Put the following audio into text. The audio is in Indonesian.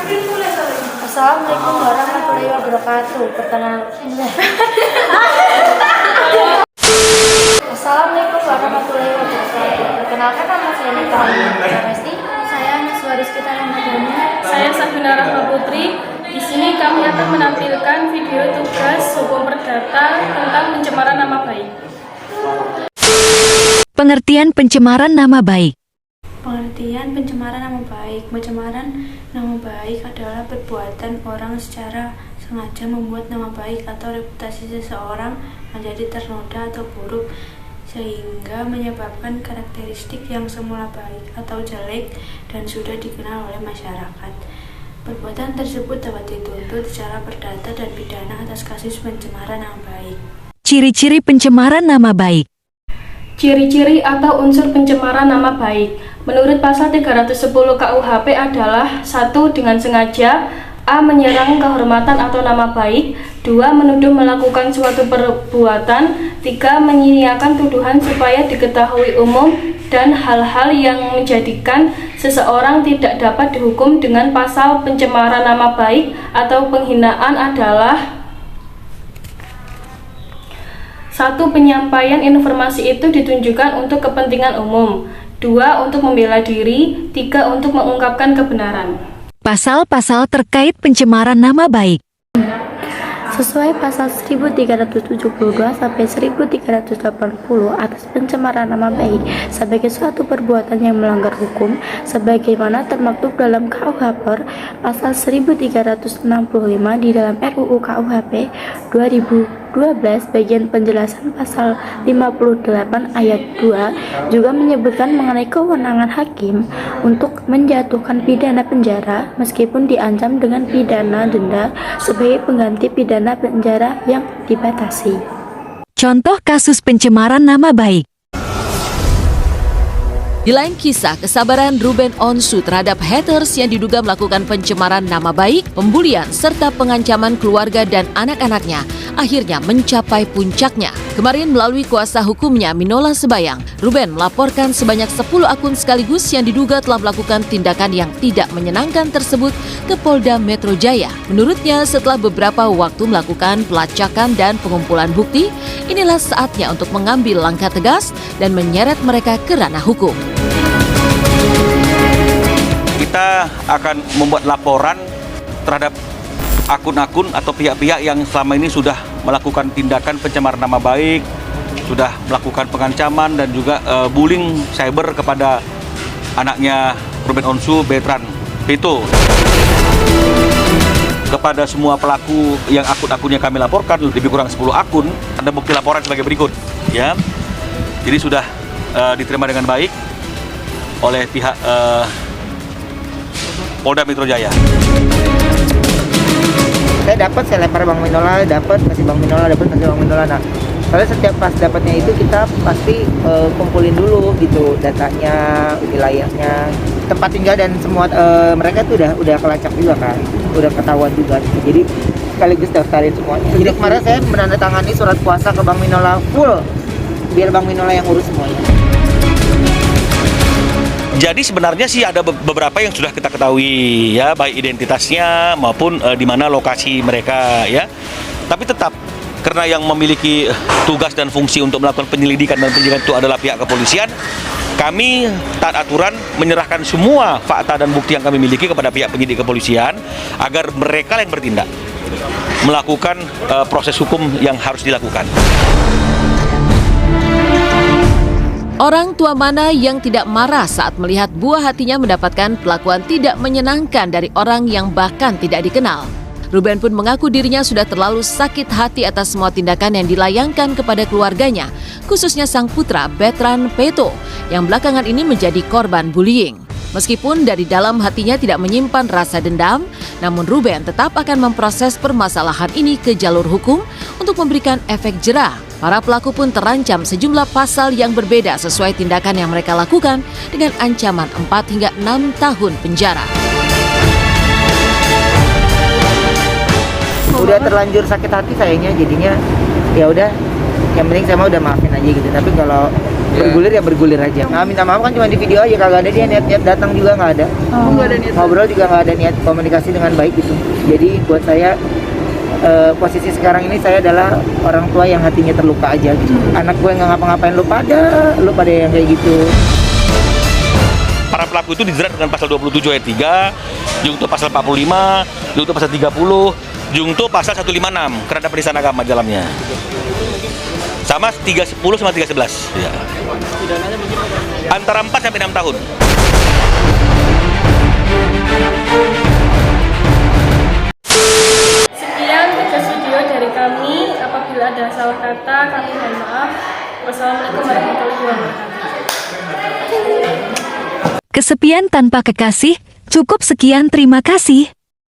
Assalamualaikum warahmatullahi wabarakatuh. Assalamualaikum warahmatullahi wabarakatuh. Perkenalkan, nama saya Nita Resti. Saya Naswa Rizkita Ramadhani. Saya Sabina Rahma Putri. Di sini kami akan menampilkan video tugas hukum perdata tentang pencemaran nama baik. Pengertian pencemaran nama baik. Pengertian pencemaran nama baik. Pencemaran nama baik adalah perbuatan orang secara sengaja membuat nama baik atau reputasi seseorang menjadi ternoda atau buruk, sehingga menyebabkan karakteristik yang semula baik atau jelek dan sudah dikenal oleh masyarakat. Perbuatan tersebut dapat dituntut secara perdata dan pidana atas kasus pencemaran nama baik. Ciri-ciri pencemaran nama baik. Ciri-ciri atau unsur pencemaran nama baik menurut pasal 310 KUHP adalah 1. Dengan sengaja, A. Menyerang kehormatan atau nama baik, 2. Menuduh melakukan suatu perbuatan, 3. Menyia-nyiakan tuduhan supaya diketahui umum, dan hal-hal yang menjadikan seseorang tidak dapat dihukum dengan pasal pencemaran nama baik atau penghinaan adalah 1. Penyampaian informasi itu ditunjukkan untuk kepentingan umum, 2. Untuk membela diri, 3. Untuk mengungkapkan kebenaran. Pasal-pasal terkait pencemaran nama baik. Sesuai pasal 1372 sampai 1380 atas pencemaran nama baik sebagai suatu perbuatan yang melanggar hukum sebagaimana termaktub dalam KUHP pasal 1365 di dalam RUU KUHP 2012 bagian penjelasan pasal 58 ayat 2 juga menyebutkan mengenai kewenangan hakim untuk menjatuhkan pidana penjara meskipun diancam dengan pidana denda sebagai pengganti pidana penjara yang dibatasi. Contoh kasus pencemaran nama baik. Di lain kisah, kesabaran Ruben Onsu terhadap haters yang diduga melakukan pencemaran nama baik, pembulian, serta pengancaman keluarga dan anak-anaknya akhirnya mencapai puncaknya. Kemarin melalui kuasa hukumnya Minola Sebayang, Ruben melaporkan sebanyak 10 akun sekaligus yang diduga telah melakukan tindakan yang tidak menyenangkan tersebut ke Polda Metro Jaya. Menurutnya, setelah beberapa waktu melakukan pelacakan dan pengumpulan bukti, inilah saatnya untuk mengambil langkah tegas dan menyeret mereka ke ranah hukum. Kita akan membuat laporan terhadap akun-akun atau pihak-pihak yang selama ini sudah melakukan tindakan pencemaran nama baik, sudah melakukan pengancaman dan juga bullying cyber kepada anaknya Ruben Onsu, Bertrand Peto. Kepada semua pelaku yang akun-akunnya kami laporkan, lebih kurang 10 akun, ada bukti laporan sebagai berikut. Ya, jadi sudah diterima dengan baik oleh pihak Polda Metro Jaya. Saya lempar Bang Minola, kasih Bang Minola. Nah, soalnya setiap pas dapatnya itu kita pasti kumpulin dulu gitu datanya, wilayahnya, tempat tinggal dan semua mereka tuh udah kelacak juga kan, udah ketahuan juga gitu. Jadi sekaligus daftarin semuanya. Jadi kemarin saya menandatangani surat kuasa ke Bang Minola full, biar Bang Minola yang urus semuanya. Jadi sebenarnya sih ada beberapa yang sudah kita ketahui ya, baik identitasnya maupun di mana lokasi mereka ya. Tapi tetap karena yang memiliki tugas dan fungsi untuk melakukan penyelidikan dan penyidikan itu adalah pihak kepolisian, kami taat aturan menyerahkan semua fakta dan bukti yang kami miliki kepada pihak penyidik kepolisian agar mereka yang bertindak melakukan proses hukum yang harus dilakukan. Orang tua mana yang tidak marah saat melihat buah hatinya mendapatkan perlakuan tidak menyenangkan dari orang yang bahkan tidak dikenal? Ruben pun mengaku dirinya sudah terlalu sakit hati atas semua tindakan yang dilayangkan kepada keluarganya, khususnya sang putra Bertrand Peto yang belakangan ini menjadi korban bullying. Meskipun dari dalam hatinya tidak menyimpan rasa dendam, namun Ruben tetap akan memproses permasalahan ini ke jalur hukum untuk memberikan efek jera. Para pelaku pun terancam sejumlah pasal yang berbeda sesuai tindakan yang mereka lakukan dengan ancaman 4 hingga 6 tahun penjara. Udah terlanjur sakit hati sayangnya, jadinya ya udah, yang penting saya mau udah maafin aja gitu. Tapi kalau bergulir ya bergulir aja. Nah, minta maaf kan cuma di video aja, kagak ada dia niat datang juga nggak ada. Ngobrol juga nggak ada niat komunikasi dengan baik gitu. Jadi buat saya posisi sekarang ini saya adalah orang tua yang hatinya terluka aja gitu. Anak gue nggak ngapa-ngapain, lu pada yang kayak gitu. Para pelaku itu dijerat dengan pasal 27 ayat 3, Jungto pasal 45, Jungto pasal 30, Jungto pasal 156 karena penistaan agama di dalamnya. Sama 310 sama 311. Ya. Antara 4 sampai 6 tahun. Sekian 3 video dari kami. Apabila ada salah kata, kami mohon maaf. Wassalamualaikum warahmatullahi wabarakatuh. Kesepian tanpa kekasih, cukup sekian terima kasih.